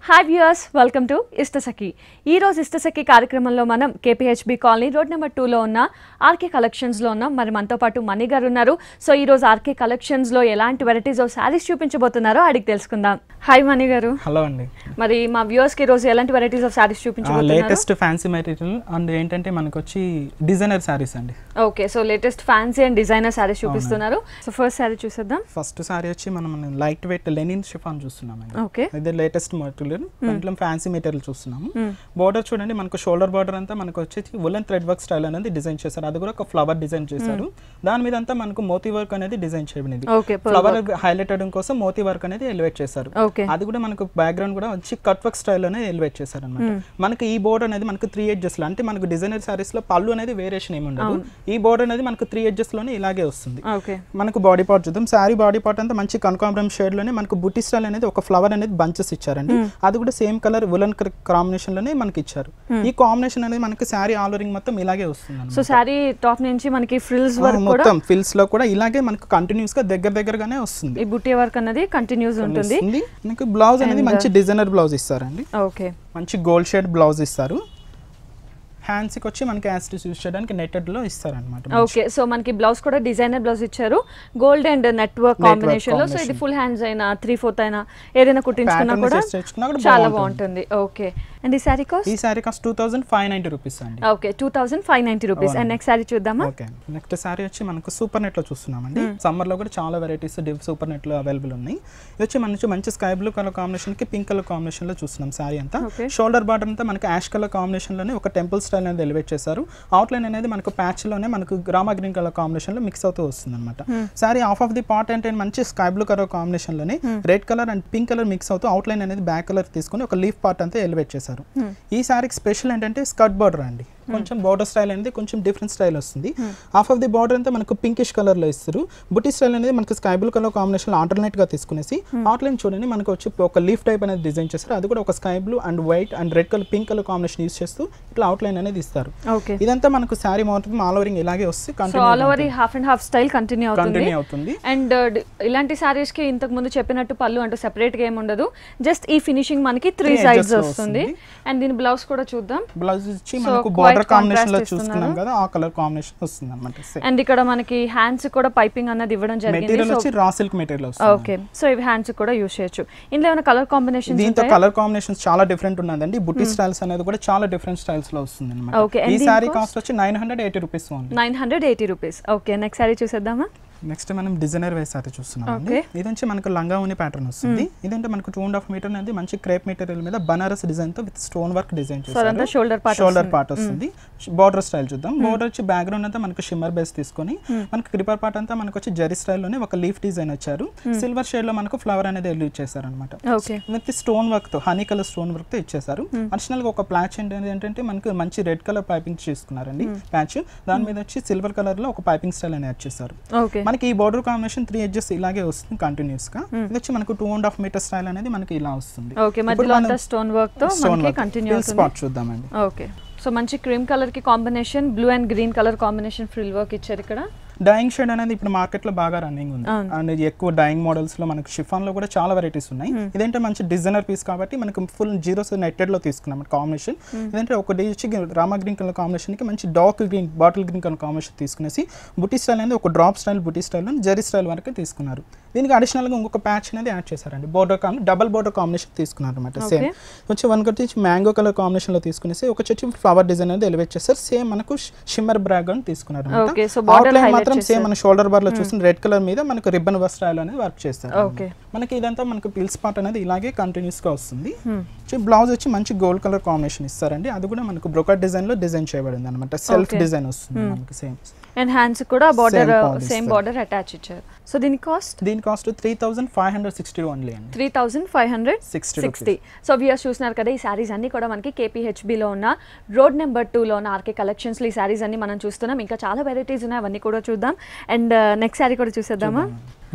Hi viewers, welcome to Ishtasakhi. ఈ రోజు ఇష్టసఖి కార్యక్రమంలో మనం కేపీహెచ్బి కాలనీ రోడ్ నెంబర్ 2లో ఉన్న ఆర్కే కలెక్షన్స్లో ఉన్నాం. మరి మనతో పాటు మణి గారు ఉన్నారు. సో ఈ రోజు ఆర్కే కలెక్షన్స్లో ఎలాంటి వెరైటీస్ ఆఫ్ శారీస్ చూపించబోతున్నారో అడిగి తెలుసుకుందాం. హాయ్ మణి గారు. హలో అండి. మరి మా వ్యూయర్స్కి ఈరోజు ఎలాంటి వెరైటీస్ ఆఫ్ శారీస్ చూపించబోతున్నారు? లేటెస్ట్ ఫ్యాన్సీ మెటీరియల్ అండ్ ఏంటంటే మనకు వచ్చి డిజైనర్ శారీస్ అండి. Okay, so latest fancy and designer saris చూపిస్తున్నారు. సో ఫస్ట్ శారీ చూసేద్దాం. ఫస్ట్ శారీ వచ్చి మనం లైట్ వెయిట్ లెనిన్ షిఫాన్ చూస్తున్నామండి. ఓకే, ఇది లేటెస్ట్ మెటీరియల్. దాంట్లో ఫ్యాన్సీ మెటీరియల్ చూస్తున్నాము. బోర్డర్ చూడండి, మనకు షోల్డర్ బార్డర్ అంతా మనకు వచ్చేసి వులెన్ థ్రెడ్ వర్క్ స్టైల్ అనేది డిజైన్ చేశారు. అది కూడా ఒక ఫ్లవర్ డిజైన్ చేశారు. దాని మీద అంతా మనకు మోతీ వర్క్ అనేది డిజైన్ చేయబడింది. ఫ్లవర్ హైలైట్ అవడం కోసం మోతీ వర్క్ అనేది ఎలివేట్ చేశారు. అది కూడా మనకు బ్యాక్గ్రౌండ్ కూడా వచ్చి కట్ వర్క్ స్టైల్ అనేది ఎలివేట్ చేశారు అనమాట. మనకి ఈ బోర్డర్ అనేది మనకు 3 edges లో, అంటే మనకు డిజైనర్ సారీస్ లో పళ్ళు అనేది వేరియేషన్ ఏమి ఉండదు. ఈ బోర్డర్ అనేది మనకు 3 edges లోనే ఇలాగే వస్తుంది. మనకు బాడీ పార్ట్ చూద్దాం. సారీ బాడీ పార్ట్ అంతా మంచి కనకాంబరం షేడ్ లోనే మనకు బుట్టి స్టైల్ అనేది ఒక ఫ్లవర్ అనేది బంచెస్ ఇచ్చారండి. అది కూడా సేమ్ కలర్ వులెన్ కాంబినేషన్ లోనే మనకి ఇచ్చారు. ఈ కాంబినేషన్ అనేది మనకి సారీ ఆల్ ఓవరింగ్ మొత్తం ఇలాగే వస్తుంది. సో సారీ టాప్ నుంచి మనకి ఫ్రిల్స్ వర్క్ కూడా మొత్తం ఫిల్స్ లో కూడా ఇలాగే మనకు కంటిన్యూస్ గా దగ్గరగానే వస్తుంది. ఈ బుట్టి వర్క్ అనేది కంటిన్యూస్ ఉంటుంది. మనకి బ్లౌజ్ అనేది మంచి డిజైనర్ బ్లౌజ్ ఇస్తారండి. ఓకే, మంచి గోల్డ్ షేడ్ బ్లౌజ్ ఇస్తారు. హ్యాండ్స్ కి వచ్చి మనకి యాస్టిస్ యూస్ చేయడానికి నెట్టెడ్ లో ఇస్తారన్నమాట. ఓకే, సో మనకి బ్లౌజ్ కూడా డిజైనర్ బ్లౌజ్ ఇచ్చారు, gold and net work combination లో. సో ఇది ఫుల్ హ్యాండ్స్ అయినా 3/4 అయినా ఏదైనా కుట్టించుకున్నా కూడా చాలా బాగుంటుంది. ఓకే, అండ్ ఈ సారీ కాస్ట్? ఈ సారీ కాస్ట్ 2590 రూపీస్ అండి. Okay, 2590 rupees. And next sari చూద్దామా? ఓకే, నెక్స్ట్ సారీ వచ్చి మనకు సూపర్ నెట్ లో చూస్తున్నామండి. సమ్మర్ లో కూడా చాలా వెరైటీస్ సూపర్ నెట్ లో అవైలబుల్ ఉన్నాయి. ఇది వచ్చి మంచి స్కై బ్లూ కలర్ కాంబినేషన్ కి పింక్ కలర్ కాంబినేషన్ లో చూస్తున్నాం. సారీ అంతా షోల్డర్ బార్డర్ అంతా మనకి యాష్ కలర్ కాంబినేషన్ లోనే ఒక టెంపుల్ స్టైల్ అనేది ఎలివేట్ చేశారు. అవుట్ లైన్ అనేది మనకు ప్యాచ్ లోనే మనకు గ్రామా గ్రీన్ కలర్ కాంబినేషన్ లో మిక్స్ అవుతూ వస్తుంది అనమాట. Sorry half of the part అంటే మంచి స్కై బ్లూ కలర్ కాంబినేషన్ లోనే red colour and pink colour mix అవుతూ అవుట్ లైన్ అనేది బ్యాక్ కలర్ తీసుకుని ఒక లీఫ్ పార్ట్ అంతా ఎలివేట్ చేశారు. ఈ సారీకి స్పెషల్ ఏంటంటే స్కర్ట్ బార్డర్ అండి. కొంచెం బార్డర్ స్టైల్ అనేది కొంచెం డిఫరెంట్ స్టైల్ వస్తుంది. హాఫ్ ఆఫ్ ది బార్డర్ అంతా మనకు పింకిష్ కలర్ లో ఇస్తారు. బుట్టి స్టైల్ అనేది మనకు sky blue colour combination alternate గా తీసుకునేసి అవుట్ లైన్ చూడండి మనకు వచ్చి ఒక లీఫ్ టైప్ అనేది డిజైన్ చేస్తారు. అది కూడా ఒక sky blue and white and red colour pink colour combination use చేస్తూ ఇట్లా అవుట్ లైన్ అనేది ఇస్తారు. ఇదంతా మనకు సారీ మొత్తం ఆల్ ఓవరింగ్ ఇలాగే వస్తుంది. All over half and half style continue అవుతుంది. అండ్ ఇలాంటి సారీస్ కి ఇంతకు ముందు చెప్పినట్టు పళ్ళు అంటూ సెపరేట్ గా ఏమి ఉండదు. జస్ట్ ఈ ఫినిషింగ్ మనకి 3 sides వస్తుంది. అండ్ దీని బ్లౌజ్ కూడా చూద్దాం. బ్లౌజ్ వచ్చి మనకు బార్డర్ కాంబినేషన్ లో చూస్తున్నాం కదా, ఆ కలర్ కాంబినేషన్ వస్తుంది అన్నమాట. అండ్ ఇక్కడ మనకి హ్యాండ్స్ కూడా పైపింగ్ అన్నది ఇవ్వడం జరిగింది. మెటీరియల్ వచ్చి రా సిల్క్ మెటీరియల్ వస్తుంది. ఓకే, సో ఇవి హ్యాండ్స్ కూడా యూస్ చేయొచ్చు. ఇందులో ఏమైనా కలర్ కాంబినేషన్? దీంతో కలర్ కాంబినేషన్స్ చాలా డిఫరెంట్ ఉన్నదండి. బుట్టి స్టైల్స్ అనేది కూడా చాలా డిఫరెంట్ స్టైల్స్ లో వస్తుంది అన్నమాట. ఈ సారీ కాస్ట్ వచ్చి 980 rupees only. 980 rupees. Okay, next sorry చూసేద్దామా? నెక్స్ట్ మనం డిజైనర్ వేస్ సారీ చూస్తున్నాం. ఇది నుంచి మనకు లంగా ఉని ప్యాటర్న్ వస్తుంది. ఇదంటే మనకు 2.5 మీటర్ అనేది మంచి క్రేప్ మెటీరియల్ మీద బనారస్ డిజైన్ తో విత్ స్టోన్ వర్క్ డిజైన్ చేశారు. షోల్డర్ పార్ట్ వస్తుంది. బార్డర్ స్టైల్ చూద్దాం. బార్డర్ వచ్చి బ్యాక్గ్రౌండ్ అంతా మనకు షిమ్మర్ బేస్ తీసుకొని మనకు క్రిపర్ పార్ట్ అంతా మనకు వచ్చి జరీ స్టైల్ లోనే ఒక లీఫ్ డిజైన్ వచ్చారు. సిల్వర్ షేడ్ లో మనకు ఫ్లవర్ అనేది ఎలివేట్ చేశారు అనమాట. విత్ స్టోన్ వర్క్ తో, హనీ కలర్ స్టోన్ వర్క్ తో ఇచ్చేసారు. అడిషనల్ గా ఒక ప్లాచ్ ఏంటంటే మనకు మంచి రెడ్ కలర్ పైపింగ్ చేసుకున్నారండి ప్యాచ్. దాని మీద వచ్చి సిల్వర్ కలర్ లో ఒక పైపింగ్ స్టైల్ అనేది యాడ్ చేశారు. మనకి ఈ బార్డర్ కాంబినేషన్ 3 edges ఇలాగే వస్తుంది కంటిన్యూస్ గా. ఇది వచ్చి మనకు 2.5 మీటర్ స్టైల్ అనేది మనకి ఇలా వస్తుంది. ఓకే, మధ్యలో అంతా స్టోన్ వర్క్ తో మనకి కంటిన్యూ అవుతుంది. స్పాట్ చూద్దామండి. ఓకే, సో మంచి క్రీమ్ కలర్ కి combination, blue and green colour combination frill work ఇచ్చారు. ఇక్కడ డైయింగ్ షేడ్ అనేది ఇప్పుడు మార్కెట్ లో బాగా రన్నింగ్ ఉంది. అండ్ ఎక్కువ డైయింగ్ మోడల్స్ లో మనకు షిఫాన్ లో కూడా చాలా వెరైటీస్ ఉన్నాయి. ఇదంటే మంచి డిజైనర్ పీస్ కాబట్టి మనకు ఫుల్ జీరోస్ నెట్టెడ్ లో తీసుకున్నాం కాంబినేషన్. ఇదంటే ఒక వచ్చి రామా గ్రీన్ కలర్ కాంబినేషన్ కి మంచి dark green, bottle green colour combination తీసుకునేసి బుట్టి స్టైల్ అనేది ఒక డ్రాప్ స్టైల్ బుట్టి స్టైల్ జరీ స్టైల్ వరకు తీసుకున్నారు. దీనికి అడిషనల్ గా ఇంకొక ప్యాచ్ అనేది యాడ్ చేశారండి. బోర్డర్ డబల్ బోర్డర్ కాంబినేషన్ తీసుకున్నారు అనమాట. సేమ్ వచ్చి వచ్చి మ్యాంగో కలర్ కాంబినేషన్ లో తీసుకునేసి ఒక వచ్చి ఫ్లవర్ డిజైన్ అనేది ఎలివేట్ చేస్తారు. సేమ్ మనకు షిమ్మర్ బ్యాక్గ్రౌండ్ తీసుకున్నారు. మాత్రం సేమ్ మన షోల్డర్ బార్ లో చూసిన రెడ్ కలర్ మీద మనకు రిబ్బన్ వర్క్ స్టైల్ అనేది వర్క్ చేస్తారు. మనకి ఇదంతా మనకు పిల్స్ పార్ట్ అనేది ఇలాగే కంటిన్యూస్ గా వస్తుంది. బ్లౌజ్ వచ్చి మంచి గోల్డ్ కలర్ కాంబినేషన్ ఇస్తారండి. అది కూడా మనకు బ్రోకట్ డిజైన్ లో డిజైన్ చేయబడింది అనమాట. సెల్ఫ్ డిజైన్ వస్తుంది మనకి సేమ్. అండ్ హ్యాండ్స్ కూడా బార్డర్ సేమ్ బార్డర్ అటాచ్ ఇచ్చారు. సో దీని కాస్ట్? 3560 ఓన్లీ అండి. 3560. సో వ్యూయర్స్ చూస్తున్నారు కదా, ఈ సారీస్ అన్ని కూడా మనకి KPHB లో ఉన్న రోడ్ నెంబర్ 2 లో ఉన్న ఆర్కే కలెక్షన్స్ లో ఈ సారీస్ అన్ని మనం చూస్తున్నాం. ఇంకా చాలా వెరైటీస్ ఉన్నాయి, అవన్నీ కూడా చూద్దాం. అండ్ నెక్స్ట్ సారీ కూడా చూసేద్దామా?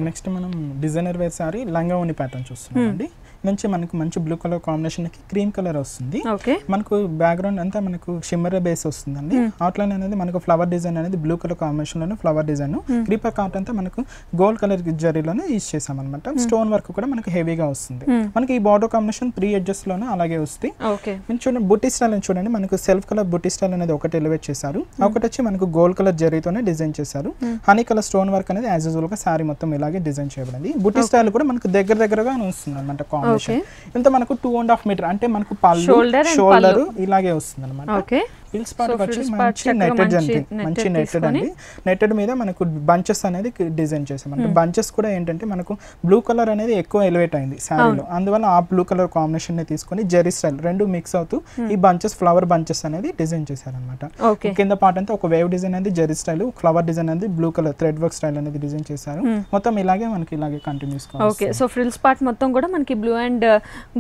నెక్స్ట్ మనం డిజైనర్ వేర్ సారీ లంగా ఓని ప్యాటర్న్ చూస్తున్నాం అండి. నుంచి మనకు మంచి బ్లూ కలర్ కాంబినేషన్ కి క్రీమ్ కలర్ వస్తుంది. ఓకే, మనకు బ్యాక్గ్రౌండ్ అంతా మనకు షిమ్మర్ బేస్ వస్తుందండి. అవుట్లైన్ అనేది మనకు ఫ్లవర్ డిజైన్ అనేది బ్లూ కలర్ కాంబినేషన్ లోనే ఫ్లవర్ డిజైన్, క్రీపర్ కార్ట్ అంతా మనకు గోల్డ్ కలర్ జరీలోనే యూజ్ చేసాం అనమాట. స్టోన్ వర్క్ కూడా మనకి హెవీగా వస్తుంది. మనకి ఈ బార్డర్ కాంబినేషన్ 3 ఎడ్జెస్ లోనే అలాగే వస్తాయి. మీరు చూడండి బుట్టి స్టైల్ అని చూడండి, మనకు సెల్ఫ్ కలర్ బుట్టి స్టైల్ అనేది ఒకటి ఎలివేట్ చేశారు, ఒకటి వచ్చి మనకు గోల్డ్ కలర్ జరీతోనే డిజైన్ చేశారు. హనీ కలర్ స్టోన్ వర్క్ అనేది యాజ్ యూజువల్ గా సారీ మొత్తం ఇలాగే డిజైన్ చేయబడింది. బుట్టి స్టైల్ కూడా మనకు దగ్గరగా వస్తుంది అనమాట కాంబినేషన్. ఇంత మనకు 2.5 మీటర్ అంటే మనకు పళ్ళు షోల్డర్ ఇలాగే వస్తుంది అనమాట. హిల్స్ పార్ట్ వచ్చి మంచి నెట్టెడ్ అండి, మంచి నెట్టెడ్ అండి. నెట్టెడ్ మీద మనకు బంచెస్ అనేది డిజైన్ చేసాం. అంటే బంచెస్ కూడా ఏంటంటే మనకు బ్లూ కలర్ అనేది ఎక్కువ ఎలివేట్ అయింది శారీలో, అందువల్ల ఆ బ్లూ కలర్ కాంబినేషన్ ని తీసుకొని జెరీ స్టైల్ రెండు మిక్స్ అవుతూ ఈ బంచెస్ ఫ్లవర్ బంచెస్ అనేది డిజైన్ చేశారనమాట. కింద పార్ట్ అంతా ఒక వేవ్ డిజైన్ అనేది జెరీ స్టైల్, ఫ్లవర్ డిజైన్ అనేది blue colour thread work style అనేది డిజైన్ చేశారు. మొత్తం ఇలాగే మనకి ఇలాగే continues. Okay, so frills part మొత్తం కూడా మనకి blue and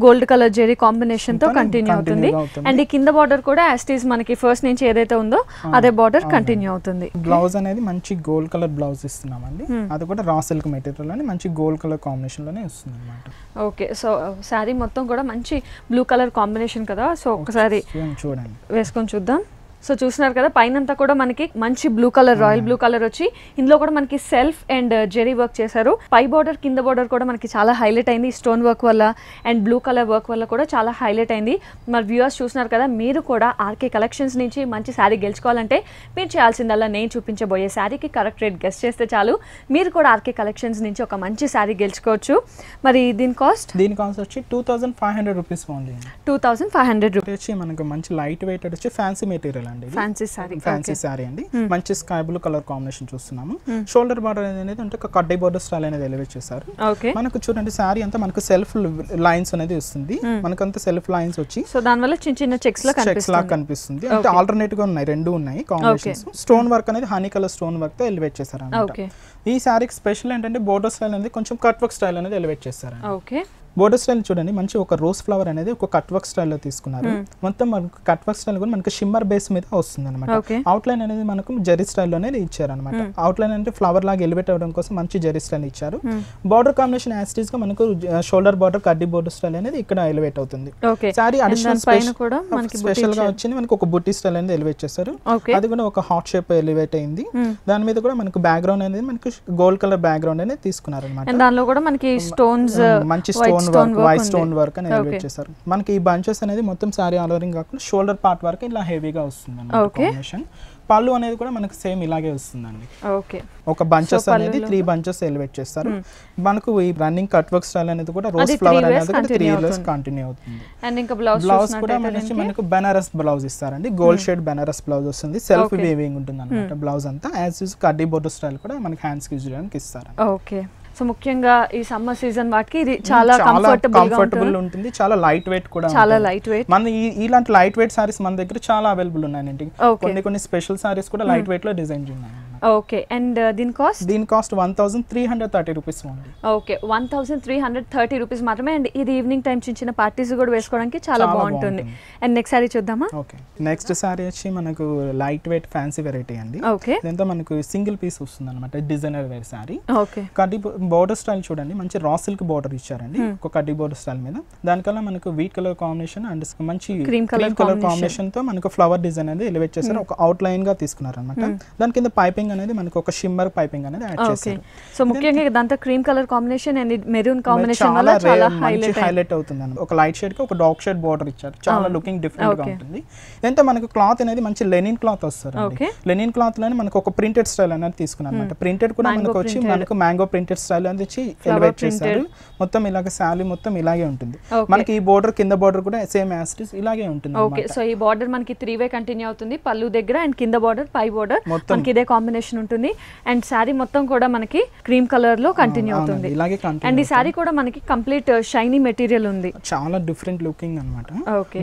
gold colour zari combination తో కంటిన్యూ అవుతుంది. అండ్ ఈ కింద బార్డర్ కూడా యాజ్ ఇట్ ఈస్ మనకి ఫస్ట్ నుంచి ఏదైతే ఉందో అదే బార్డర్ కంటిన్యూ అవుతుంది. బ్లౌజ్ అనేది మంచి గోల్డ్ కలర్ బ్లౌజ్ ఇస్తున్నామండి, అది కూడా రా సిల్క్ మెటీరియల్ అని మంచి గోల్డ్ కలర్ కాంబినేషన్ లోనే వస్తుంది అనమాట. ఓకే, సో శారీ మొత్తం కూడా మంచి బ్లూ కలర్ కాంబినేషన్ కదా, సో ఒకసారి చూడండి వేసుకొని చూద్దాం. సో చూస్తున్నారు కదా పైనంతా కూడా మనకి మంచి blue colour royal blue colour వచ్చి ఇందులో కూడా మనకి సెల్ఫ్ అండ్ జెరీ వర్క్ చేశారు. పై బార్డర్ కింద బార్డర్ కూడా మనకి చాలా హైలైట్ అయింది స్టోన్ వర్క్ వల్ల అండ్ బ్లూ కలర్ వర్క్ వల్ల కూడా చాలా హైలైట్ అయింది. మరి వ్యూవర్స్ చూస్తున్నారు కదా, మీరు కూడా ఆర్కే కలెక్షన్స్ నుంచి మంచి శారీ గెలుచుకోవాలంటే మీరు చేయాల్సిందల్లా నేను చూపించబోయే శారీకి కరెక్ట్ రేట్ గెస్ట్ చేస్తే చాలు, మీరు కూడా ఆర్కే కలెక్షన్స్ నుంచి ఒక మంచి శారీ గెలుచుకోవచ్చు. మరి దీని కాస్ట్ వచ్చి 2500 రూపీస్ ఓన్లీ. 2500 రూపీస్ వచ్చి మనకు మంచి లైట్ వెయిట్ వచ్చి ఫ్యాన్సీ మెటీరియల్, ఫ్యాన్సీ సారీ అండి. మంచి స్కై బ్లూ కలర్ కాంబినేషన్ చూస్తున్నాము. షోల్డర్ బార్డర్ అనేది అంటే ఒక కడ్డీ బార్డర్ స్టైల్ అనేది ఎలివేట్ చేశారు. మనకు చూడండి సారీ అంతా మనకు సెల్ఫ్ లైన్స్ అనేది వస్తుంది, మనకంతా సెల్ఫ్ లైన్స్ వచ్చి సో దాని వల్ల చిన్న చిన్న చెక్స్ లా కనిపిస్తుంది. అంటే ఆల్టర్నేట్ గా ఉన్నాయి, రెండు ఉన్నాయి కాంబినేషన్స్. స్టోన్ వర్క్ అనేది హనీ కలర్ స్టోన్ వర్క్ తో ఎలివేట్ చేశారు అన్నమాట. ఈ సారీకి స్పెషల్ ఏంటంటే బోర్డర్ స్టైల్ అనేది కొంచెం కట్ వర్క్ స్టైల్ అనేది ఎలివేట్ చేశారు. బోర్డర్ స్టైల్ చూడండి, మంచి ఒక రోజ్ ఫ్లవర్ అనేది ఒక కట్ వర్క్ స్టైల్లో తీసుకున్నారు. మొత్తం మనకు కట్ వర్క్ స్టైల్ కూడా మనకి షిమ్మర్ బేస్ మీద వస్తుంది అనమాట. అవుట్లైన్ అనేది మనకు జెరీ స్టైల్లోనే ఇచ్చారు అనమాట. అవుట్లైన్ అంటే ఫ్లవర్ లాగా ఎలివేట్ అవ్వడం కోసం మంచి జెరీ స్టైల్ ఇచ్చారు. బార్డర్ కాంబినేషన్ యాస్టీస్ గా మనకు షోల్డర్ బార్డర్ కడ్డీ బోర్డర్ స్టైల్ అనేది ఇక్కడ ఎలివేట్ అవుతుంది. సారీ అడిషనల్ స్పెషల్ గా వచ్చింది మనకు ఒక బుట్టి స్టైల్ అనేది ఎలివేట్ చేశారు. అది కూడా ఒక హార్ట్ షేప్ ఎలివేట్ అయింది. దాని మీద కూడా మనకు బ్యాక్గ్రౌండ్ అనేది మనకు గోల్డ్ కలర్ బ్యాక్గ్రౌండ్ అనేది తీసుకున్నారు అనమాట. దానిలో కూడా మనకి స్టోన్స్ మంచి వైట్ స్టోన్ వర్క్ అని ఎలివేట్ చేశారు. మనకి ఈ బంచెస్ అనేది మొత్తం సారీ ఆల్ ఓవరింగ్ కాకుండా షోల్డర్ పార్ట్ వరకు ఇలా హెవీగా వస్తుంది అన్నమాట కాంబినేషన్. పళ్ళు అనేది కూడా మనకు సేమ్ ఇలాగే వస్తుందండి. ఒక బంచెస్ అనేది 3 బంచెస్ ఎలివేట్ చేస్తారు. మనకు ఈ రన్నింగ్ కట్ వర్క్ స్టైల్ అనేది కూడా రోజ్ ఫ్లవర్ అనేది కూడా 3 ఇయర్స్ కంటిన్యూ అవుతుంది. అండ్ ఇంకా బ్లౌజ్ కూడా మనకు బెనారస్ బ్లౌజ్ ఇస్తారండి. గోల్డ్ షేడ్ బెనారస్ బ్లౌజ్ వస్తుంది, సెల్ఫ్ వీవింగ్ ఉంటుంది అన్నమాట. బ్లౌజ్ అంతా యాజ్ యూజ్ కడ్డీ బోర్డర్ స్టైల్ కూడా మనకి హ్యాండ్స్ కి యూజ్ చేయడానికి ఇస్తారు. ఓకే, సో ముఖ్యంగా ఈ సమ్మర్ సీజన్ వాటికి ఇది చాలా కంఫర్టబుల్ ఉంటుంది, చాలా లైట్ వెయిట్ కూడా, చాలా లైట్ వెయిట్. మన ఇలాంటి లైట్ వెయిట్ సారీస్ మన దగ్గర చాలా అవైలబుల్ ఉన్నాయండి. కొన్ని స్పెషల్ సారీస్ కూడా లైట్ వెయిట్ లో డిజైన్ ఉన్నాయి. ఓకే, అండ్ దీని cost 1330 rupees only. Okay, 1330 rupees మాత్రమే. అండ్ ఇది ఈవినింగ్ టైం చిన్న పార్టీస్ కూడా వేసుకోవడానికి చాలా బాగుంటుంది. అండ్ నెక్స్ట్ సారీ చూద్దామా? ఓకే, నెక్స్ట్ సారీ వచ్చి మనకు లైట్ వెయిట్ ఫ్యాన్సీ వెరైటీ అండి. ఓకే, దీంతో మనకు సింగిల్ పీస్ వస్తుంది అనమాట, డిజైనర్ వేర్ సారీ. ఓకే, కడ్డీ బోర్డర్ స్టైల్ చూడండి, మంచి రా సిల్క్ బోర్డర్ ఇచ్చారండి ఒక కడ్డీ బోర్డర్ స్టైల్ మీద. దానికల్లా మనకు వీట్ కలర్ కాంబినేషన్ అండ్ మంచి క్రీమ్ కలర్ కాంబినేషన్ తో మనకు ఫ్లవర్ డిజైన్ అనేది ఎలివేట్ చేశారు. ఒక అవుట్ లైన్ గా తీసుకున్నారు అనమాట. దాని కింద పైపింగ్ అనేది మనకు ఒక షిమ్మర్ పైపింగ్ అనేది యాడ్ చేశారు. సో ముఖ్యంగా దాంతో cream colour combination and maroon combination వల్ల చాలా హైలైట్ అవుతుంది అన్నమాట. ఒక లైట్ షేడ్ కి ఒక డార్క్ షేడ్ బోర్డర్ ఇచ్చారు, చాలా లుకింగ్ డిఫరెంట్ గా ఉంటుంది. ఎంత మనకు క్లాత్ అనేది మంచి లెనిన్ క్లాత్ వస్తుంది. లెనిన్ క్లాత్ లోనే మనకు ఒక ప్రింటెడ్ స్టైల్ అనేది తీసుకున్నారు అనమాట. ప్రింటెడ్ కూడా మనకు వచ్చి మనకు మ్యాంగో ప్రింటెడ్ స్టైల్ అనేది ఎలివేట్ చేశారు. మొత్తం ఇలాగ శారీ మొత్తం ఇలాగే ఉంటుంది. మనకి ఈ బోర్డర్ కింద బోర్డర్ కూడా సేమ్ యాజ్ ఇట్ ఇస్ ఇలాగే ఉంటుంది. ఓకే, సో ఈ బోర్డర్ మనకి 3 వే కంటిన్యూ అవుతుంది. పళ్ళు దగ్గర అండ్ కింద బోర్డర్ పై బోర్డర్ మనకి ఇదే కాంబినేషన్ ఉంటుంది. అండ్ శారీ మొత్తం కూడా మనకి క్రీమ్ కలర్ లో కంటిన్యూ అవుతుంది. అండ్ ఈ శారీ కూడా మనకి కంప్లీట్ షైనీ మెటీరియల్ ఉంది, చాలా డిఫరెంట్ లుకింగ్ అన్నమాట.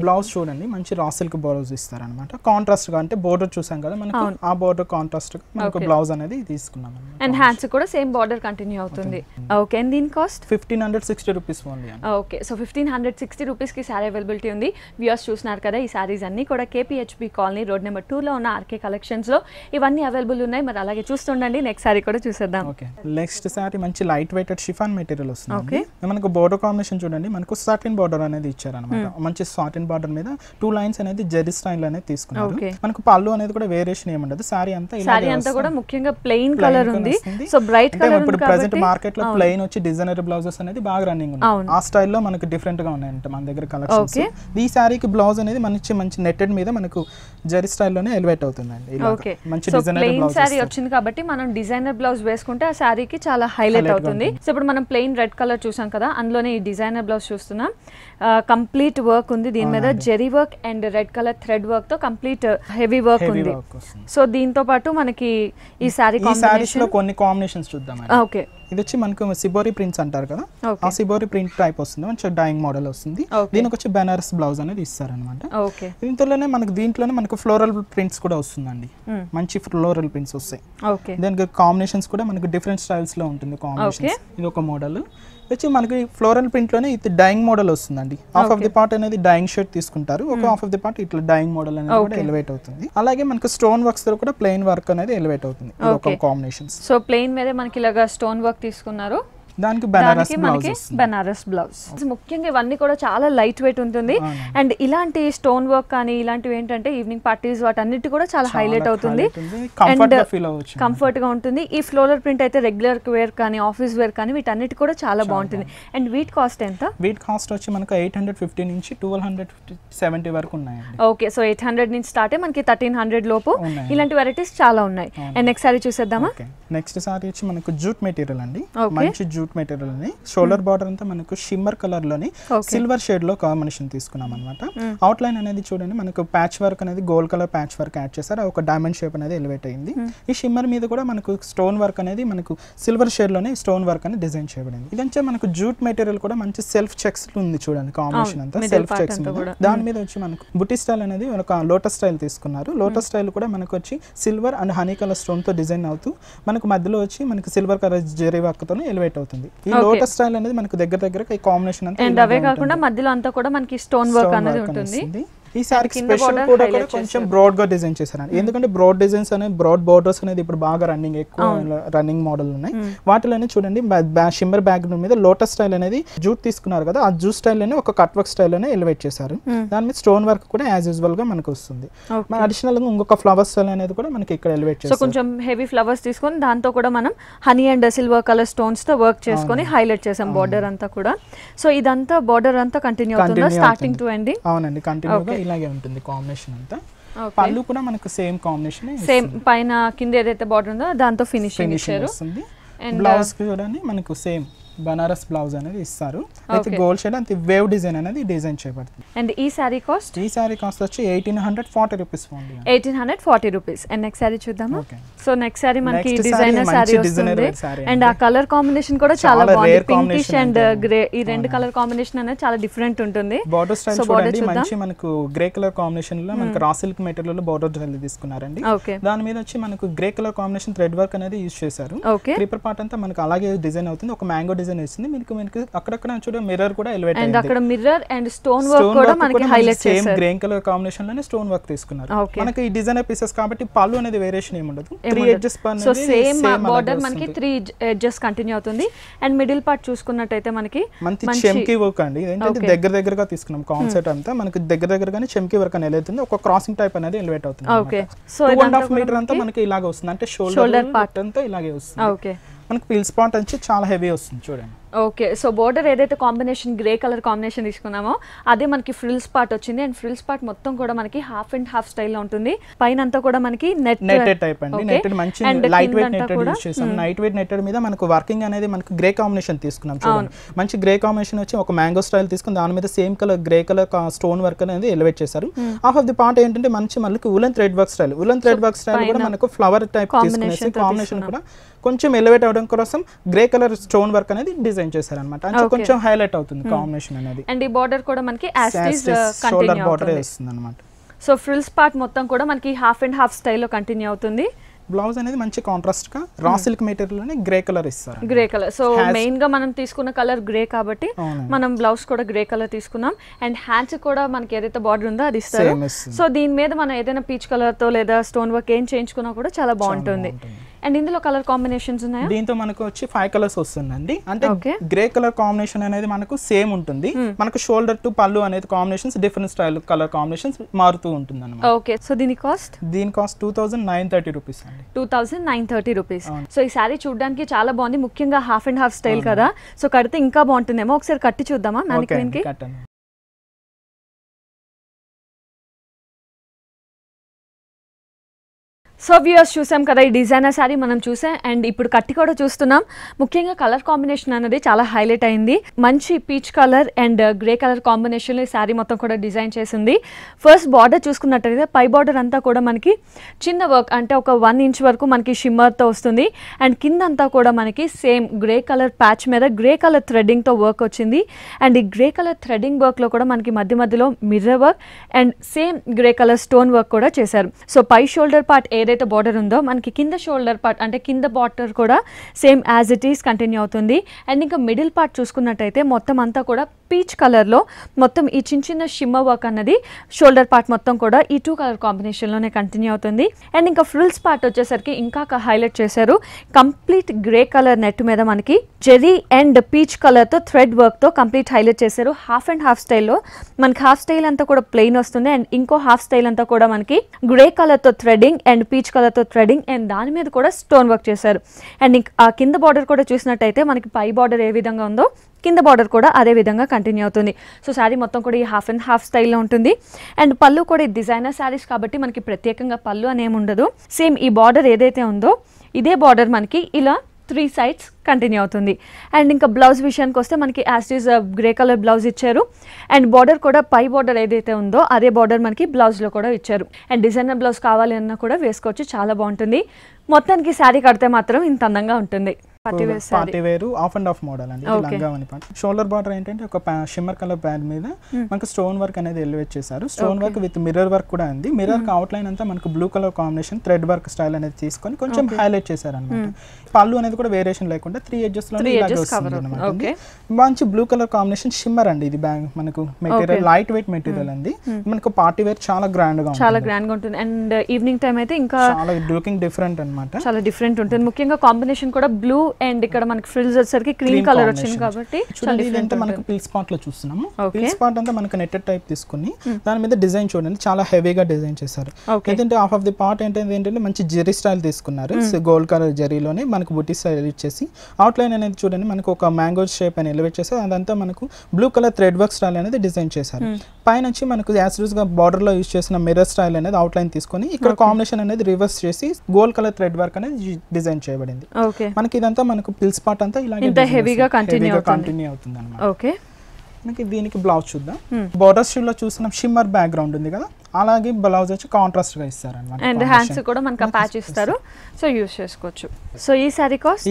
బ్లౌజ్ చూడండి, మంచి రా సిల్క్ బ్లౌజ్ ఇస్తారు అనమాట. కాంట్రాస్ట్ గా అంటే బోర్డర్ చూసాం కదా మనకు, ఆ బోర్డర్ కాంట్రాస్ట్ గా మనకు బ్లౌజ్ అనేది తీసుకున్నాం. అండ్ హ్యాండ్స్ కూడా సేమ్ బోర్డర్ కంటిన్యూ అవుతుంది. ఓకే, అండ్ దీని cost 1560 rupees only. Okay, so 1560 rupees కి శారీ అవైలబిలిటీ ఉంది. వ్యూయర్స్ చూస్తున్నారు కదా, ఈ శారీస్ అన్ని కూడా KPHB కాలనీ రోడ్ నెంబర్ 2 లో ఉన్న ఆర్కే కలెక్షన్స్ లో ఇవన్నీ అవైలబుల్ ఉన్నాయి. ఉన్నాయి. మరి అలాగే చూస్తుండండి, నెక్స్ట్ సారీ కూడా చూసేద్దాం. ఓకే, నెక్స్ట్ సారీ మంచి లైట్ వెయిటెడ్ షిఫాన్ మెటీరియల్ వస్తుంది. మనకు బోర్డర్ కాంబినేషన్ చూడండి, మనకు సాటిన్ బార్డర్ అనేది ఇచ్చారనమాట. మంచి సాటిన్ బార్డర్ మీద 2 లైన్స్ అనేది జెరీ స్టైల్ అనేది తీసుకున్నారు. మనకు పళ్ళు అనేది కూడా వేరియేషన్ ఏముండదు. సారీ అంతా కూడా ముఖ్యంగా ప్లెయిన్ కలర్ ఉంది. సో బ్రైట్ కలర్ ఇప్పుడు ప్రెజెంట్ మార్కెట్ లో ప్లెయిన్ వచ్చి డిజైనర్ బ్లౌజెస్ అనేది బాగా రన్నింగ్ ఉంది. ఆ స్టైల్లో మనకు డిఫరెంట్ గా ఉన్నాయంట మన దగ్గర కలెక్షన్స్. ఈ సారీకి బ్లౌజ్ అనేది మంచి నెట్టెడ్ మీద మనకు జెరీ స్టైల్లోనే ఎలివేట్ అవుతుందండి. మంచి డిజైనర్ బ్లౌజ్ సారీ వచ్చింది కాబట్టి మనం డిజైనర్ బ్లౌజ్ వేసుకుంటే ఆ సారీకి చాలా హైలైట్ అవుతుంది. సో ఇప్పుడు మనం ప్లెయిన్ రెడ్ కలర్ చూసాం కదా, అందులోనే ఈ డిజైనర్ బ్లౌజ్ చూస్తున్నాం. కంప్లీట్ వర్క్ ఉంది దీని మీద, zari work and red colour thread work తో కంప్లీట్ హెవీ వర్క్ ఉంది. సో దీంతో పాటు మనకి ఈ సారీ కాంబినేషన్ కొన్ని కాంబినేషన్స్ చూద్దాం. ఓకే, ఇది వచ్చి మనకు సిబోరి ప్రింట్స్ అంటారు కదా, ఆ సిబోరి ప్రింట్ టైప్ వస్తుంది. మంచి డైయింగ్ మోడల్ వస్తుంది. దీనికి వచ్చి బెనారస్ బ్లౌజ్ అనేది ఇస్తారనమాట. దీంట్లోనే మనకు ఫ్లోరల్ ప్రింట్స్ కూడా వస్తుందండి. మంచి ఫ్లోరల్ ప్రింట్స్ వస్తాయి. దీనికి కాంబినేషన్స్ కూడా మనకు డిఫరెంట్ స్టైల్స్ లో ఉంటుంది కాంబినేషన్స్. ఇది ఒక మోడల్ వచ్చి మనకి ఫ్లోరల్ ప్రింట్ లోనే ఇది డైయింగ్ మోడల్ వస్తుందండి. హాఫ్ ఆఫ్ ది పార్ట్ అనేది డైయింగ్ షర్ట్ తీసుకుంటారు, ఒక హాఫ్ ఆఫ్ ది పార్ట్ ఇట్లా డైయింగ్ మోడల్ అనేది కూడా ఎలివేట్ అవుతుంది. అలాగే మనకు స్టోన్ వర్క్స్ తో కూడా ప్లెయిన్ వర్క్ అనేది ఎలివేట్ అవుతుంది. ఒక కాంబినేషన్స్. సో ప్లెయిన్ మీద మనకి ఇలాగా స్టోన్ వర్క్ తీసుకున్నారు, దానికి బెనారస్ బ్లౌజ్. ముఖ్యంగా ఇవన్నీ కూడా చాలా లైట్ వెయిట్ ఉంటుంది. అండ్ ఇలాంటి స్టోన్ వర్క్ కానీ ఇలాంటివి ఏంటంటే ఈవినింగ్ పార్టీస్ వాటన్నిటి కూడా చాలా హైలైట్ అవుతుంది అండ్ కంఫర్ట్ గా ఉంటుంది. ఈ ఫ్లోరల్ ప్రింట్ అయితే రెగ్యులర్ వేర్ కానీ ఆఫీస్ వేర్ కానీ వీటన్నిటి కూడా చాలా బాగుంటుంది. అండ్ వీట్ కాస్ట్ ఎంత? వీట్ కాస్ట్ వచ్చి మనకు 850 నుంచి 1270 వరకు ఉన్నాయి. ఓకే, సో 800 నుంచి స్టార్ట్ అయ్యి మనకి 1300 లోపు ఇలాంటి వెరైటీస్ చాలా ఉన్నాయి. అండ్ నెక్స్ట్ సారీ చూసేద్దామా? నెక్స్ట్ సారీ వచ్చి మనకు జూట్ మెటీరియల్ అండి. మంచి జూట్ మెటీరియల్ అని షోల్డర్ బార్డర్ అంతా మనకు షిమ్మర్ కలర్ లోని సిల్వర్ షేడ్ లో కాంబినేషన్ తీసుకున్నాం అనమాట. అవుట్ లైన్ అనేది చూడండి, మనకు ప్యాచ్ వర్క్ అనేది gold colour patch work add చేశారు. ఒక డైమండ్ షేప్ అనేది ఎలివేట్ అయింది. ఈ షిమ్మర్ మీద కూడా మనకు స్టోన్ వర్క్ అనేది మనకు సిల్వర్ షేడ్ లోనే స్టోన్ వర్క్ అనేది డిజైన్ చేయబడింది. ఇదంతా మనకు జూట్ మెటీరియల్ కూడా మంచి సెల్ఫ్ చెక్స్ ఉంది చూడండి, కాంబినేషన్ అంతా సెల్ఫ్ చెక్స్. దాని మీద వచ్చి మనకు బుట్టి స్టైల్ అనేది ఒక లోటస్ స్టైల్ తీసుకున్నారు. లోటస్ స్టైల్ కూడా మనకు వచ్చి silver and honey colour stone తో డిజైన్ అవుతూ మనకు మధ్యలో వచ్చి మనకు సిల్వర్ కలర్ జెరీ వర్క్ తో ఎలివేట్ అవుతుంది. ఈ లోటస్ స్టైల్ అనేది మనకు దగ్గర ఈ కాంబినేషన్ అంతా, అండ్ అవే కాకుండా మధ్యలో అంతా కూడా మనకి స్టోన్ వర్క్ అనేది ఉంటుంది. ఈ సారీకి స్పెషల్ కూడా కొంచెం బ్రాడ్ గా డిజైన్ చేశారు. ఎందుకంటే బ్రాడ్ డిజైన్స్ అనేది బ్రాడ్ బోర్డర్స్ అనేది ఇప్పుడు బాగా ఎక్కువ రన్నింగ్ మోడల్ ఉన్నాయి. వాటిలోనే చూడండి షిమ్మర్ బ్యాక్ మీద లోటస్ స్టైల్ అనేది జూట్ తీసుకున్నారు కదా, ఆ జూట్ స్టైల్ అని ఒక కట్ వర్క్ స్టైల్ అని ఎలివేట్ చేశారు. దాని మీద స్టోన్ వర్క్ కూడా యాజ్ యూజువల్ గా మనకు వస్తుంది. అడిషనల్ గా ఇంకొక ఫ్లవర్ స్టైల్ అనేది కూడా మనకి ఇక్కడ ఎలివేట్ చేశారు. సో కొంచెం హెవీ ఫ్లవర్స్ తీసుకొని దాంతో కూడా మనం honey and silver colour stones తో వర్క్ చేసుకొని హైలైట్ చేసాం బోర్డర్ అంతా కూడా. సో ఇదంతా బోర్డర్ అంతా కంటిన్యూ అవుతుందా స్టార్టింగ్ టు ఎండింగ్? అవునండి, కంటిన్యూగా ఇలాగే ఉంటుంది కాంబినేషన్ అంతా. పళ్ళు కూడా మనకు సేమ్ కాంబినేషన్, సేమ్ పైన కింద ఏదైతే బార్డర్ ఉందో దాంతో ఫినిషింగ్ ఇచ్చారు. అండ్ బ్లౌజ్ చూడండి మనకు సేమ్ బనారస్ బ్లౌజ్ అనేది ఇస్తారు. అయితే గోల్డ్ షేడ్ అంతే వేవ్ డిజైన్ అనేది డిజైన్ చేయబడుతుంది. అండ్ ఈ సారీ కాస్ట్? ఈ సారీ కాస్ట్ వచ్చి 1840 rupees only. 1840 rupees. And next sari చూద్దామా? సో నెక్స్ట్ సారీ మనకి డిజైనర్ సారీ వస్తుంది. అండ్ ఆ కలర్ కాంబినేషన్ కూడా చాలా బాగుంది, పింకిష్ అండ్ గ్రే. ఈ రెండు కలర్ కాంబినేషన్ అనేది చాలా డిఫరెంట్ ఉంటుంది. బోర్డర్ స్టైల్ చూడండి, మంచి మనకు గ్రే కలర్ కాంబినేషన్ లో మనకు రా సిల్క్ మెటీరియల్ లో బోర్డర్ స్టైల్ తీసుకున్నారండి. దాని మీద వచ్చి మనకు grey colour combination thread work అనేది యూజ్ చేశారు. క్రీపర్ పార్ట్ అంతా మనకు అలాగే డిజైన్ అవుతుంది. ఒక మ్యాంగో డిజైన్ వస్తుంది. మీకు అక్కడక్కడ చూడ మిర్రర్ కూడా ఎలివేట్ అయ్యింది. అక్కడ మిర్రర్ అండ్ స్టోన్ వర్క్ కూడా మనకి హైలైట్ చేశారు. సేమ్ గ్రీన్ కలర్ కాంబినేషన్ లోనే స్టోన్ వర్క్ తీసుకున్నారు. మనకి ఈ డిజైనర్ పీసెస్ కాబట్టి పళ్ళు అనేది వేరియేషన్ ఏమి ఉండదు. 3 edges per so same border మనకి 3 ఎడ్జెస్ కంటిన్యూ అవుతుంది. అండ్ మిడిల్ పార్ట్ చూసుకున్నట్టయితే మనకి మంచి చెమ్కీ వర్క్ అండి. ఏంటంటే దగ్గరగా తీసుకున్నాం కాన్సెప్ట్ అంతా. మనకి దగ్గరగానే చెమ్కీ వర్క్ అనేది అవుతుంది. ఒక క్రాసింగ్ టైప్ అనేది ఎలివేట్ అవుతుంది. ఓకే, సో 2.5 మీటర్ అంతా మనకి ఇలాగే వస్తుంది. అంటే షోల్డర్ పార్ట్ అంతా ఇలాగే వస్తుంది. ఓకే, మనకి పిల్ స్పాట్ వచ్చి చాలా హెవీ వస్తుంది చూడండి. ఓకే, సో బోర్డర్ ఏదైతే కాంబినేషన్ గ్రే కలర్ కాంబినేషన్ తీసుకున్నామో అదే మనకి ఫ్రిల్స్ పార్ట్ వచ్చింది. అండ్ ఫ్రిల్స్ పార్ట్ మొత్తం కూడా మనకి హాఫ్ అండ్ హాఫ్ స్టైల్ లో ఉంటుంది. పైన అంతా కూడా మనకి నెట్టెడ్ టైప్ అండి. నెట్టెడ్ మంచి లైట్ వెయిట్ నెట్టెడ్ యూస్ చేసాం. లైట్ వెయిట్ నెట్టెడ్ మీద మనకు వర్కింగ్ అనేది మనకు గ్రే కాంబినేషన్ తీసుకున్నాం చూడండి. మంచి గ్రే కాంబినేషన్ వచ్చి ఒక మ్యాంగో స్టైల్ తీసుకుని దాని మీద same colour grey colour stone work అనేది ఎలివేట్ చేశారు. హాఫ్ ఆఫ్ ది పార్ట్ ఏంటంటే మంచి మనకి woollen thread work style. Woollen thread work style కూడా మనకు ఫ్లవర్ టైప్ తీసుకునేసి కాంబినేషన్ కూడా కొంచెం ఎలివేట్ అవడం కోసం గ్రే కలర్ స్టోన్ వర్క్ అనేది డిజైన్ చేశారు అనమాట. కొంచెం హైలైట్ అవుతుంది కాంబినేషన్ అనేది. అండ్ ఈ బోర్డర్ కూడా మనకి షోల్డర్ బోర్డర్ వస్తుంది అనమాట. సో ఫ్రిల్స్ పార్ట్ మొత్తం కూడా మనకి హాఫ్ అండ్ హాఫ్ స్టైల్లో కంటిన్యూ అవుతుంది. బ్లౌజ్ అనేది మంచి కాంట్రాస్ట్ గా రా సిల్క్ మెటీరియల్ లోనే గ్రే కలర్ ఇస్తారు. Grey colour. సో మెయిన్ గా మనం తీసుకున్న కలర్ గ్రే కాబట్టి మనం బ్లౌజ్ కూడా గ్రే కలర్ తీసుకున్నాం. అండ్ హ్యాండ్స్ కూడా మనకి ఏదైతే బార్డర్ ఉందో అది ఇస్తారు. సో దీని మీద మనం ఏదైనా పీచ్ కలర్ తో లేదా స్టోన్ వర్క్ ఏం చేయించుకున్నా కూడా చాలా బాగుంటుంది. అండ్ ఇందులో కలర్ కాంబినేషన్స్ ఉన్నాయా? దీంతో మనకు వచ్చి 5 కలర్స్ వస్తుందండి. అంటే గ్రే కలర్ కాంబినేషన్ అనేది మనకు సేమ్ ఉంటుంది. మనకు షోల్డర్ టు పళ్ళు అనేది combinations different style colour combinations మారుతూ ఉంటుంది అన్నమాట. ఓకే. సో దీని కాస్ట్ 2930 రూపీస్ అండి. 2930 రూపీస్. సో ఈ సారీ చూడడానికి చాలా బాగుంది, ముఖ్యంగా హాఫ్ అండ్ హాఫ్ స్టైల్ కదా. సో కడితే ఇంకా బాగుంటుందేమో. ఒకసారి కట్టి చూద్దామా మ్యానిక్విన్ కి? సో వ్యూయర్స్ చూసాం కదా ఈ డిజైనర్ శారీ మనం చూసాం. అండ్ ఇప్పుడు కట్టి కూడా చూస్తున్నాం. ముఖ్యంగా కలర్ కాంబినేషన్ అనేది చాలా హైలైట్ అయింది. మంచి peach colour and grey colour combination లో ఈ శారీ మొత్తం కూడా డిజైన్ చేసింది. ఫస్ట్ బార్డర్ చూసుకున్నట్టయితే పై బార్డర్ అంతా కూడా మనకి చిన్న వర్క్, అంటే ఒక 1 ఇంచ్ వరకు మనకి షిమ్మర్తో వస్తుంది. అండ్ కింద అంతా కూడా మనకి సేమ్ గ్రే కలర్ ప్యాచ్ మీద గ్రే కలర్ థ్రెడ్డింగ్ తో వర్క్ వచ్చింది. అండ్ ఈ గ్రే కలర్ థ్రెడ్డింగ్ వర్క్ లో కూడా మనకి మధ్య మధ్యలో mirror work and same grey colour stone work కూడా చేశారు. సో పై షోల్డర్ పార్ట్ ఏదైతే బార్డర్ ఉందో మనకి కింద షోల్డర్ పార్ట్ అంటే కింద బార్డర్ కూడా same as it is continue అవుతుంది. అండ్ ఇంకా మిడిల్ పార్ట్ చూసుకున్నట్టయితే మొత్తం అంతా కూడా పీచ్ కలర్ లో మొత్తం ఈ చిన్న చిన్న షిమ్మర్ వర్క్ అన్నది షోల్డర్ పార్ట్ మొత్తం కూడా ఈ 2 కలర్ కాంబినేషన్ లోనే కంటిన్యూ అవుతుంది. అండ్ ఇంకా ఫ్రిల్స్ పార్ట్ వచ్చేసరికి ఇంకా హైలైట్ చేశారు. కంప్లీట్ గ్రే కలర్ నెట్ మీద మనకి జెరీ అండ్ పీచ్ కలర్ తో థ్రెడ్ వర్క్ తో కంప్లీట్ హైలైట్ చేశారు. హాఫ్ అండ్ హాఫ్ స్టైల్లో మనకి హాఫ్ స్టైల్ అంతా కూడా ప్లెయిన్ వస్తుంది. అండ్ ఇంకో హాఫ్ స్టైల్ అంతా కూడా మనకి గ్రే కలర్ తో థ్రెడింగ్ అండ్ పీచ్ కలర్ తో థ్రెడింగ్ అండ్ దాని మీద కూడా స్టోన్ వర్క్ చేశారు. అండ్ ఆ కింద బార్డర్ కూడా చూసినట్టయితే మనకి పై బార్డర్ ఏ విధంగా ఉందో కింద బార్డర్ కూడా అదే విధంగా కంటిన్యూ అవుతుంది. సో శారీ మొత్తం కూడా ఈ హాఫ్ అండ్ హాఫ్ స్టైల్లో ఉంటుంది. అండ్ పళ్ళు కూడా డిజైనర్ శారీస్ కాబట్టి మనకి ప్రత్యేకంగా పళ్ళు అనేమి ఉండదు. సేమ్ ఈ బార్డర్ ఏదైతే ఉందో ఇదే బార్డర్ మనకి ఇలా 3 సైడ్స్ కంటిన్యూ అవుతుంది. అండ్ ఇంకా బ్లౌజ్ విషయానికి వస్తే మనకి as it is grey colour blouse ఇచ్చారు. అండ్ బార్డర్ కూడా పై బార్డర్ ఏదైతే ఉందో అదే బార్డర్ మనకి బ్లౌజ్లో కూడా ఇచ్చారు. అండ్ డిజైనర్ బ్లౌజ్ కావాలి అన్నా కూడా వేసుకోవచ్చు, చాలా బాగుంటుంది. మొత్తానికి శారీ కడితే మాత్రం ఇంత అందంగా ఉంటుంది. పార్టీ వేరు ఆఫ్ అండ్ ఆఫ్ మోడల్ అండి. షోల్డర్ బార్డర్ ఏంటంటే ఒక షిమ్మర్ కలర్ ప్యాడ్ మీద మనకు స్టోన్ వర్క్ అనేది ఎలివేట్ చేశారు. Stone work with mirror work కూడా ఉంది. మిర్రర్ అవుట్ లైన్ అంతా మనకు blue colour combination thread work style అనేది తీసుకొని కొంచెం హైలైట్ చేశారు అనమాట. పళ్ళు అనేది కూడా వేరియేషన్ లేకుండా 3 edges లో మంచి బ్లూ కలర్ కాంబినేషన్ షిమ్మర్ అండి. ఇది మనకు మెటీరియల్ లైట్ వెయిట్ మెటీరియల్ అండి. మనకు పార్టీ వేర్ చాలా గ్రాండ్ గా ఉంటుంది. అండ్ ఈవినింగ్ టైం అయితే ఇంకా చాలా లుకింగ్ డిఫరెంట్ అన్నమాట. చాలా డిఫరెంట్ ఉంటుంది. ముఖ్యంగా కాంబినేషన్ కూడా బ్లూ అండ్ ఇక్కడ మనకి ఫ్రిల్స్ వచ్చేసరికి క్రీమ్ కలర్ వచ్చింది కాబట్టి చూడండి మనకు పిల్ స్పాట్ లో చూస్తున్నాము. పిల్ స్పాట్ అంతా మనకు నెట్టెడ్ టైప్ తీసుకుని దాని మీద డిజైన్ చూడండి చాలా హెవీగా డిజైన్ చేశారు. ఏంటంటే హాఫ్ ఆఫ్ ది పార్ట్ ఏంటంటే మంచి జెరీ స్టైల్ తీసుకున్నారు. గోల్డ్ కలర్ జెరీలోనే మనకు బుటీ స్టైల్ ఇచ్చేసి అవుట్ లైన్ అనేది చూడండి మనకు ఒక మ్యాంగో షేప్ అని ఎలివేట్ చేసి అదంతా మనకు blue colour thread work style అనేది డిజైన్ చేశారు. పైన వచ్చి మనకు యాజ్ గా బార్డర్ లో యూజ్ చేసిన మిర్రర్ స్టైల్ అనేది అవుట్ లైన్ తీసుకొని ఇక్కడ కాంబినేషన్ అనేది రివర్స్ చేసి గోల్డ్ కలర్ థ్రెడ్ వర్క్ అనేది డిజైన్ చేయబడింది. మనకి ఇదంతా మనకు పిల్స్ పార్ట్ అంతా ఇలాగే హెవీగా కంటిన్యూ అవుతుంది అన్నమాట. ఓకే, మనకి దీనికి బ్లౌజ్ చూద్దాం. బోర్డర్ స్టైల్ లో చూసిన షిమ్మర్ బ్యాక్గ్రౌండ్ ఉంది కదా, అలాగే బ్లౌజ్ వచ్చి కాంట్రాస్ట్ గా ఇస్తారు అన్నమాట. అండ్ హ్యాండ్స్ కూడా మనకి ప్యాచ్ ఇస్తారు, సో యూస్ చేసుకోవచ్చు. సో ఈ సారీ కాస్ట్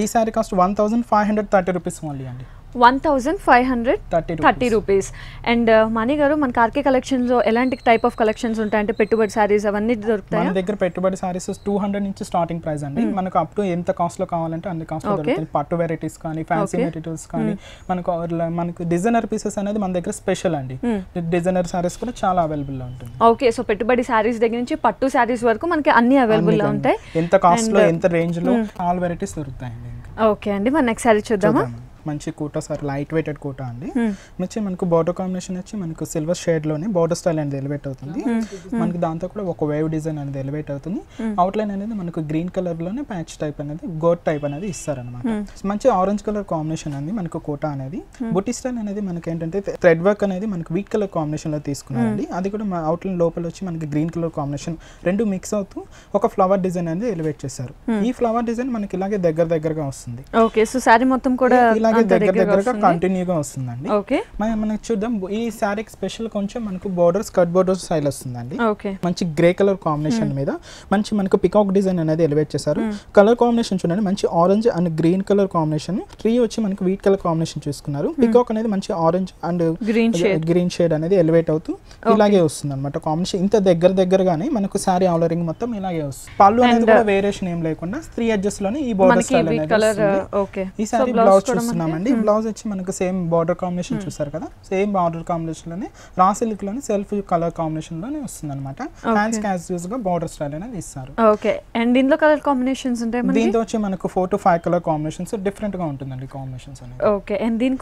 1530 రూపీస్ ఓన్లీ అండి. 1530 రూపీస్. అండ్ మణి గారు మనకి ఆర్కే కలెక్షన్స్ లో ఎలాంటి టైప్ ఆఫ్ కలెక్షన్స్ ఉంటాయంటే పెట్టుబడి సారీస్ అవన్నీ దొరుకుతాయి. మన దగ్గర పెట్టుబడి సారీస్ 200 నుంచి స్టార్టింగ్ ప్రైస్ అండి. మనకు అప్ టు ఎంత కాస్ట్ లో కావాలంటే అన్ని కాస్ట్ లో దొరుకుతాయి. పట్టు వెరైటీస్ కానీ ఫ్యాన్సీ మెటీరియల్స్ కానీ మనకు డిజైనర్ పీసెస్ అనేది మన దగ్గర స్పెషల్ అండి. డిజైనర్ సారీస్ కూడా చాలా అవైలబుల్ లో ఉంటుంది. ఓకే, సో పెట్టుబడి సారీస్ దగ్గర నుంచి పట్టు సారీస్ వరకు మనకి అన్ని అవైలబుల్ లో ఉంటాయి. ఎంత కాస్ట్ లో ఎంత రేంజ్ లో ఆల్ వెరైటీస్ దొరుకుతాయండి. ఓకే అండి, మన నెక్స్ట్ సారీ చూద్దామా. మంచి Kota sir, light weighted Kota అండి. వచ్చి మనకు బార్డర్ కాంబినేషన్ వచ్చి మనకు సిల్వర్ షేడ్ లోనే బార్డర్ స్టైల్ అనేది ఎలివేట్ అవుతుంది. మనకి దాంతో కూడా ఒక వేవ్ డిజైన్ అనేది ఎలివేట్ అవుతుంది. అవుట్ లైన్ అనేది మనకు గ్రీన్ కలర్ లోనే ప్యాచ్ టైప్ అనేది గోట్ టైప్ అనేది ఇస్తారనమాట. మంచి ఆరెంజ్ కలర్ కాంబినేషన్ అండి మనకు కోటా అనేది. బుట్టి స్టైల్ అనేది మనకి ఏంటంటే థ్రెడ్ వర్క్ అనేది మనకు వీట్ కలర్ కాంబినేషన్ లో తీసుకున్నారండి. అది కూడా అవుట్ లైన్ లోపల వచ్చి మనకి గ్రీన్ కలర్ కాంబినేషన్ రెండు మిక్స్ అవుతూ ఒక ఫ్లవర్ డిజైన్ అనేది ఎలివేట్ చేశారు. ఈ ఫ్లవర్ డిజైన్ మనకి ఇలాగే దగ్గరగా వస్తుంది. ఓకే, సో సారీ మొత్తం కూడా ఇలాగే దగ్గరగా కంటిన్యూగా వస్తుందండి. ఓకే, మనకి చూద్దాం ఈ శారీకి స్పెషల్ కొంచెం మనకు బోర్డర్ స్కర్ట్ బోర్డర్ స్టైల్ వస్తుందండి. ఓకే, మంచి గ్రే కలర్ కాంబినేషన్ మీద మంచి మనకు పికాక్ డిజైన్ అనేది ఎలివేట్ చేశారు. కలర్ కాంబినేషన్ చూడండి, మంచి orange and green colour combination. Tree వచ్చి మనకు వీట్ కలర్ కాంబినేషన్ చూసుకున్నారు. పికాక్ అనేది మంచి ఆరెంజ్ అండ్ గ్రీన్ షేడ్ అనేది ఎలివేట్ అవుతూ ఇలాగే వస్తుంది అనమాట కాంబినేషన్. ఇంత దగ్గరగానే మనకు సారీ ఆలరింగ్ మొత్తం ఇలాగే వస్తుంది. పళ్ళు అనేది కూడా వేరియేషన్ ఏం లేకుండా 3 edges లోనే ఈ బోర్డర్ స్టైల్ అనేది. ఈ సారీ బ్లౌజ్ చూస్తున్నామండి. బ్లౌజ్ వచ్చి మనకు సేమ్ బార్డర్ కాంబినేషన్ చూసారు కదా, సేమ్ బార్డర్ కాంబినేషన్ లోనే రా సిల్క్ లోనే సెల్ఫ్ కలర్ కాంబినేషన్ లోనే వస్తుంది అనమాట. హ్యాండ్స్ క్యాజువల్స్ గా బార్డర్ స్టైల్ అనేది ఇస్తారు. ఓకే, అండ్ దీంట్లో కలర్ కాంబినేషన్స్ ఉంటాయి మనకి. దీంతో వచ్చి మనకు 4 to 5 కలర్ కాంబినేషన్స్ డిఫరెంట్ గా ఉంటుందండి కాంబినేషన్స్ అనేది. ఓకే, అండ్ దీని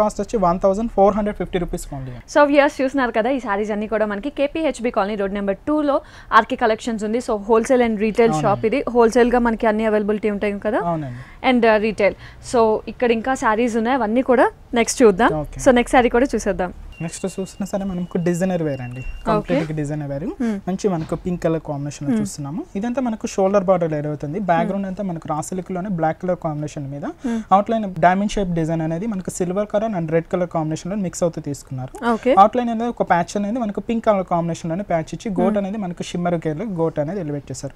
కాస్ట్ వచ్చి 1450 రూపీస్ ఓన్లీ. సో వ్యూయర్స్ చూస్తున్నారు కదా, ఈ సారీస్ అన్ని కూడా మనకి కేపీహెచ్బి కాలనీ రోడ్ నెంబర్ 2 లో ఆర్కే కలెక్షన్స్ ఉంది. So wholesale and retail shop ఇది. హోల్సేల్ గా మనకి అన్ని అవైలబిలిటీ ఉంటాయి కదా, అండ్ రీటైల్. సో ఇక్కడ ఇంకా సారీస్ ఉన్నాయి, అవన్నీ కూడా నెక్స్ట్ చూద్దాం. సో నెక్స్ట్ సారీ కూడా చూసేద్దాం. నెక్స్ట్ చూస్తున్నా సరే మనకు డిజైనర్ వేర్ అండి, కంప్లీట్ డిజైనర్ వేర్. మంచి మనకు పింక్ కలర్ కాంబినేషన్ లో చూస్తున్నాము. ఇదంతా మనకు షోల్డర్ బార్డర్ ఏర్ అవుతుంది. బ్యాక్గ్రౌండ్ అంతా మనకు రా సిల్క్ లోనే బ్లాక్ కలర్ కాంబినేషన్ మీద అవుట్లైన్ డైమండ్ షేప్ డిజైన్ అనేది మనకు silver colour and red colour combination లో మిక్స్ అవుతూ తీసుకున్నారు. అవుట్లైన్ అనేది ఒక ప్యాచ్ అనేది మనకు పింక్ కలర్ కాంబినేషన్ లోనే ప్యాచ్ ఇచ్చి గోట్ అనేది మనకు షిమ్మర్ కేర్ గోట్ అనేది ఎలివేట్ చేశారు.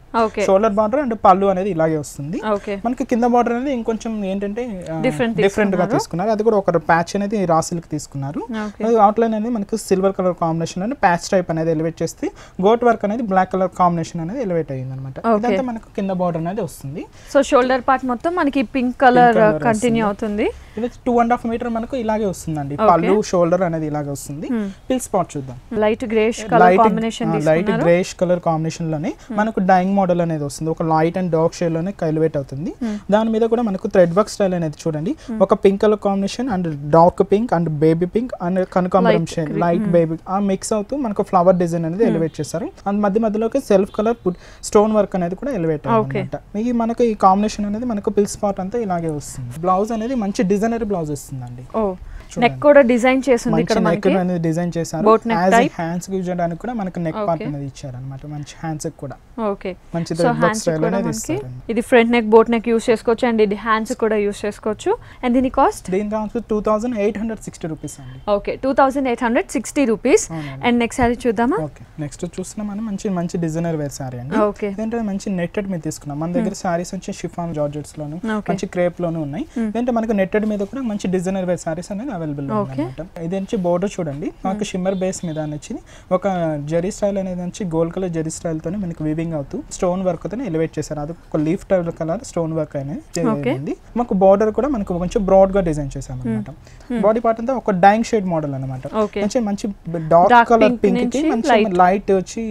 షోల్డర్ బార్డర్ అండ్ పళ్ళు అనేది ఇలాగే వస్తుంది. మనకి కింద బార్డర్ అనేది ఇంకొంచెం ఏంటంటే డిఫరెంట్ గా తీసుకున్నారు. అది కూడా ఒక ప్యాచ్ అనేది రా సిల్క్ తీసుకున్నారు. అవుట్లైన్ అనేది మనకు సిల్వర్ కలర్ కాంబినేషన్ అని ప్యాచ్ టైప్ అనేది ఎలివేట్ చేస్తే గోట్ వర్క్ అనేది బ్లాక్ కలర్ కాంబినేషన్ అనేది ఎలివేట్ అయ్యింది అనమాట. ఇదంతా మనకు కింద బార్డర్ అనేది వస్తుంది. సో షోల్డర్ పార్ట్ మొత్తం మనకి పింక్ కలర్ కంటిన్యూ అవుతుంది. ఇది 2.5 మీటర్ మనకు ఇలాగే వస్తుందండి. పళ్ళు షోల్డర్ అనేది ఇలాగే వస్తుంది. పిల్ స్పాట్ చూద్దాం. Light greyish colour combination light greyish colour combination లోనే మనకు డైయింగ్ మోడల్ అనేది వస్తుంది. ఒక లైట్ అండ్ డార్క్ షేడ్ లోనే ఎలివేట్ అవుతుంది. దాని మీద కూడా మనకు థ్రెడ్ వర్క్ స్టైల్ అనేది చూడండి, ఒక pink colour combination and dark pink and baby pink and కనకాంబరం షేడ్ లైట్ బేబీ ఆ మిక్స్ అవుతూ మనకు ఫ్లవర్ డిజైన్ అనేది ఎలివేట్ చేశారు. అండ్ మధ్యలోకి సెల్ఫ్ కలర్ స్టోన్ వర్క్ అనేది కూడా ఎలివేట్ అయ్యింది. మనకు ఈ కాంబినేషన్ అనేది మనకు పిల్ స్పాట్ అంతా ఇలాగే వస్తుంది. బ్లౌజ్ అనేది మంచి డిజైనర్ బ్లౌజ్ వస్తుందండి. నెక్ కూడా డిజైన్ చేసింది ఇక్కడ మనకి, నెక్ అనేది డిజైన్ చేశారు. యాజ్ హ్యాండ్స్ కి యూజ్ చేయడానికి కూడా మనకి నెక్ పార్ట్ అనేది ఇచ్చారు అన్నమాట. మంచి హ్యాండ్స్ కి కూడా ఓకే మంచి వర్క్ స్టైల్ అనేది ఇస్తారు. ఇది front neck boat neck use చేసుకోవచ్చు అండ్ ఇది హ్యాండ్స్ కూడా యూస్ చేసుకోవచ్చు. అండ్ దీని కాస్ట్ 2860 రూపీస్ అండి. Okay, 2860 rupees. And next sari చూద్దామా? ఓకే, నెక్స్ట్ చూస్తున్నాం మనం మంచి డిజైనర్ వేర్ సారీ అండి. ఓకే, ఏంటంటే మంచి నెట్టెడ్ మీద తీసుకున్నాం. మన దగ్గర సారీస్ వచ్చి షిఫాన్ జార్జెట్స్ లోను మంచి క్రేప్ లోను ఉన్నాయి. ఏంటంటే మనకు నెట్టెడ్ మీద కూడా మంచి డిజైనర్ వేర్ సారీస్ అనేది అవైలబుల్ అన్నమాట. ఇది నుంచి బోర్డర్ చూడండి, మనకు షిమ్మర్ బేస్ మీద వచ్చి ఒక జెరీ స్టైల్ అనేది వచ్చి గోల్డ్ కలర్ జెరీ స్టైల్ తోనే మనకి వీవింగ్ అవుతూ స్టోన్ వర్క్ తోనే ఎలివేట్ చేశారు. అది ఒక leaf type colour stone work అనేది. మనకు బోర్డర్ కూడా మనకు కొంచెం బ్రాడ్ గా డిజైన్ చేసాం అనమాట. బాడీ పార్ట్ అంతా ఒక డైయింగ్ షేడ్ మోడల్ అనమాట. మంచి డార్క్ కలర్ పింక్ కి మంచి లైట్ వచ్చి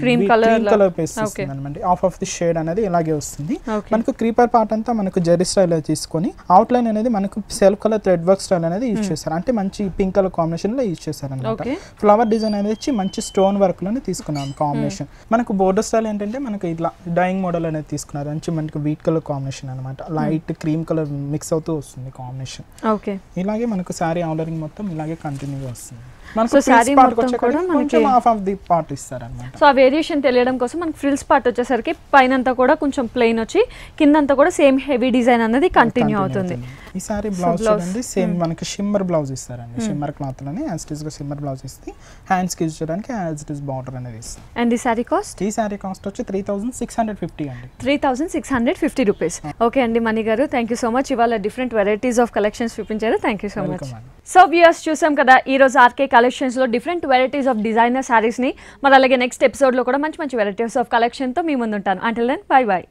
క్రీమ్ కలర్ పేస్ట్ వస్తుంది అనమాట. ఆఫ్ ది షేడ్ అనేది ఇలాగే వస్తుంది. మనకు క్రీపర్ పార్ట్ అంతా మనకు జెరీ స్టైల్ తీసుకొని అవుట్ లైన్ అనేది మనకు self colour thread work style అనేది యూజ్ చేస్తారు. అంటే మంచి పింక్ కలర్ కాంబినేషన్ లో యూజ్ చేస్తారు అనమాట. ఫ్లవర్ డిజైన్ అనేది వచ్చి మంచి స్టోన్ వర్క్ లోనే తీసుకున్నాం కాంబినేషన్. మనకు బోర్డర్ స్టైల్ ఏంటంటే మనకు ఇట్లా డైయింగ్ మోడల్ అనేది తీసుకున్నారు. మంచి మనకు వీట్ కలర్ కాంబినేషన్ అనమాట. లైట్ క్రీమ్ కలర్ మిక్స్ అవుతూ వస్తుంది కాంబినేషన్. ఇలాగే మనకు సారీ ఆర్డరింగ్ మొత్తం ఇలాగే కంటిన్యూగా వస్తుంది. సో సారీ మొత్తం కూడా మనకి హాఫ్ ఆఫ్ ది పార్ట్ ఇస్తారు అన్నమాట. సో ఆ వేరియేషన్ తెలియడం కోసం మనకి ఫ్రిల్స్ పార్ట్ వచ్చేసరికి పైన అంతా కూడా కొంచెం ప్లెయిన్ వచ్చి కిందంతా కూడా సేమ్ హెవీ డిజైన్ అనేది కంటిన్యూ అవుతుంది. ఈ సారీ బ్లౌజ్ చూడండి, సేమ్ మనకి షిమ్మర్ బ్లౌజ్ ఇస్తారండి. షిమ్మర్ క్లాత్ లోనే యాజ్ ఇట్ ఇస్ గా షిమ్మర్ బ్లౌజ్ ఇస్తే హ్యాండ్స్ కి యూజ్ చేయడానికి యాజ్ ఇట్ ఇస్ బార్డర్ అనేది ఇస్తారు. అండ్ ఈ సారీ కాస్ట్? ఈ సారీ కాస్ట్ వచ్చి 3650 అండి. 3650 రూపీస్. ఓకే అండి మణి గారు, థ్యాంక్ యూ సో మచ్. ఇవాళ డిఫరెంట్ వెరైటీస్ ఆఫ్ కలెక్షన్స్ చూపించారు. Thank you so much. So viewers చూసాం కదా, ఈ రోజు ఆర్కే కలెక్షన్స్ లో different varieties of designer saris ని, మరి అలాగే నెక్స్ట్ ఎపిసోడ్ లో కూడా మంచి వెరైటీస్ ఆఫ్ కలెక్షన్ తో మీ ముందు ఉంటాను. Until then bye by.